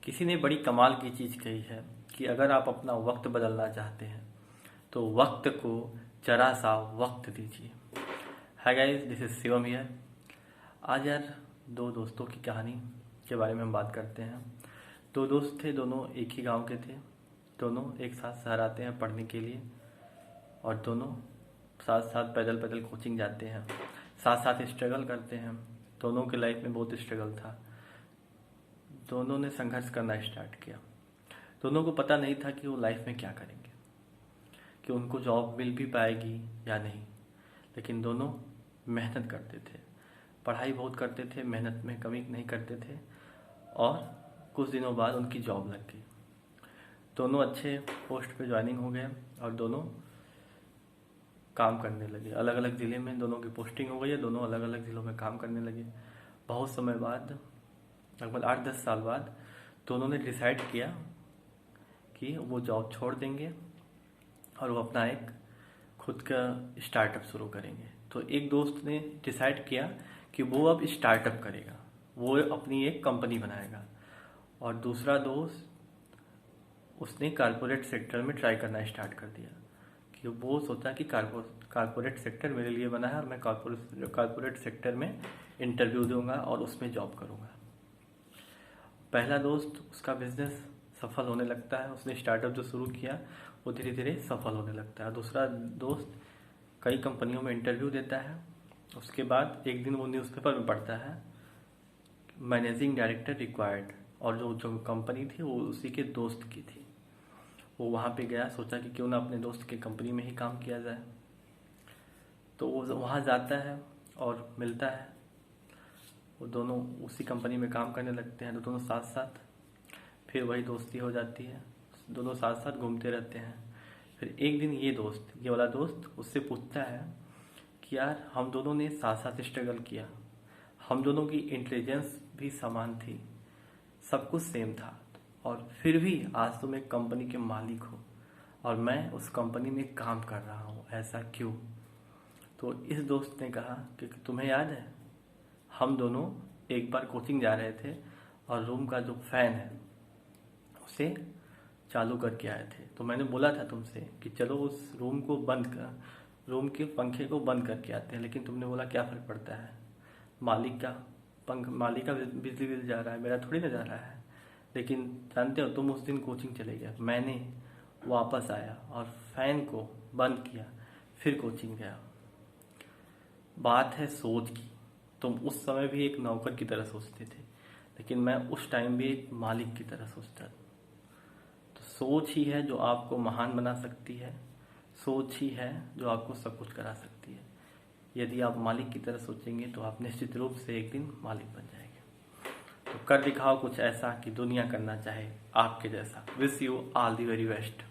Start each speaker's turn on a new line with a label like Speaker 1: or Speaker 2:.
Speaker 1: किसी ने बड़ी कमाल की चीज़ कही है कि अगर आप अपना वक्त बदलना चाहते हैं तो वक्त को जरा सा वक्त दीजिए। Hi guys, this is Shivam here. आज यार दो दोस्तों की कहानी के बारे में हम बात करते हैं। दो दोस्त थे, दोनों एक ही गांव के थे। दोनों एक साथ शहर आते हैं पढ़ने के लिए और दोनों साथ साथ पैदल पैदल कोचिंग जाते हैं, साथ साथ स्ट्रगल करते हैं। दोनों के लाइफ में बहुत स्ट्रगल था। दोनों ने संघर्ष करना स्टार्ट किया। दोनों को पता नहीं था कि वो लाइफ में क्या करेंगे, कि उनको जॉब मिल भी पाएगी या नहीं। लेकिन दोनों मेहनत करते थे, पढ़ाई बहुत करते थे, मेहनत में कमी नहीं करते थे और कुछ दिनों बाद उनकी जॉब लग गई। दोनों अच्छे पोस्ट पे ज्वाइनिंग हो गए और दोनों काम करने लगे। अलग अलग ज़िले में दोनों की पोस्टिंग हो गई है, दोनों अलग अलग ज़िलों में काम करने लगे। बहुत समय बाद, लगभग 8-10 साल बाद, दोनों ने डिसाइड किया कि वो जॉब छोड़ देंगे और वो अपना एक खुद का स्टार्टअप शुरू करेंगे। तो एक दोस्त ने डिसाइड किया कि वो अब स्टार्टअप करेगा, वो अपनी एक कंपनी बनाएगा। और दूसरा दोस्त, उसने कारपोरेट सेक्टर में ट्राई करना स्टार्ट कर दिया कि वो सोचा कि कारपोरेट सेक्टर मेरे लिए बना है और मैं कारपोरेट सेक्टर में इंटरव्यू दूंगा और उसमें जॉब करूंगा। पहला दोस्त, उसका बिजनेस सफल होने लगता है, उसने स्टार्टअप जो शुरू किया वो धीरे धीरे सफल होने लगता है। दूसरा दोस्त कई कंपनियों में इंटरव्यू देता है। उसके बाद एक दिन वो न्यूज़पेपर में पढ़ता है मैनेजिंग डायरेक्टर रिक्वायर्ड, और जो कंपनी थी वो उसी के दोस्त की थी। वो वहाँ पे गया, सोचा कि क्यों ना अपने दोस्त के कंपनी में ही काम किया जाए। तो वो वहाँ जाता है और मिलता है। वो दोनों उसी कंपनी में काम करने लगते हैं, तो दोनों साथ साथ, फिर वही दोस्ती हो जाती है। दोनों साथ साथ घूमते रहते हैं। फिर एक दिन ये वाला दोस्त उससे पूछता है कि यार, हम दोनों ने साथ साथ स्ट्रगल किया, हम दोनों की इंटेलिजेंस भी समान थी, सब कुछ सेम था, और फिर भी आज तुम एक कंपनी के मालिक हो और मैं उस कंपनी में काम कर रहा हूँ, ऐसा क्यों? तो इस दोस्त ने कहा कि तुम्हें याद है, हम दोनों एक बार कोचिंग जा रहे थे और रूम का जो फैन है उसे चालू करके आए थे। तो मैंने बोला था तुमसे कि चलो उस रूम के पंखे को बंद करके आते हैं, लेकिन तुमने बोला क्या फ़र्क पड़ता है, मालिक का बिजली बिल जा रहा है, मेरा थोड़ी ना जा रहा है। लेकिन जानते हो, तुम उस दिन कोचिंग चले गए, मैंने वापस आया और फैन को बंद किया, फिर कोचिंग गया। बात है सोच की। तुम उस समय भी एक नौकर की तरह सोचते थे, लेकिन मैं उस टाइम भी एक मालिक की तरह सोचता था। तो सोच ही है जो आपको महान बना सकती है, सोच ही है जो आपको सब कुछ करा सकती है। यदि आप मालिक की तरह सोचेंगे तो आप निश्चित रूप से एक दिन मालिक बन जाएंगे। तो कर दिखाओ कुछ ऐसा कि दुनिया करना चाहे आपके जैसा। Wish you all the very best.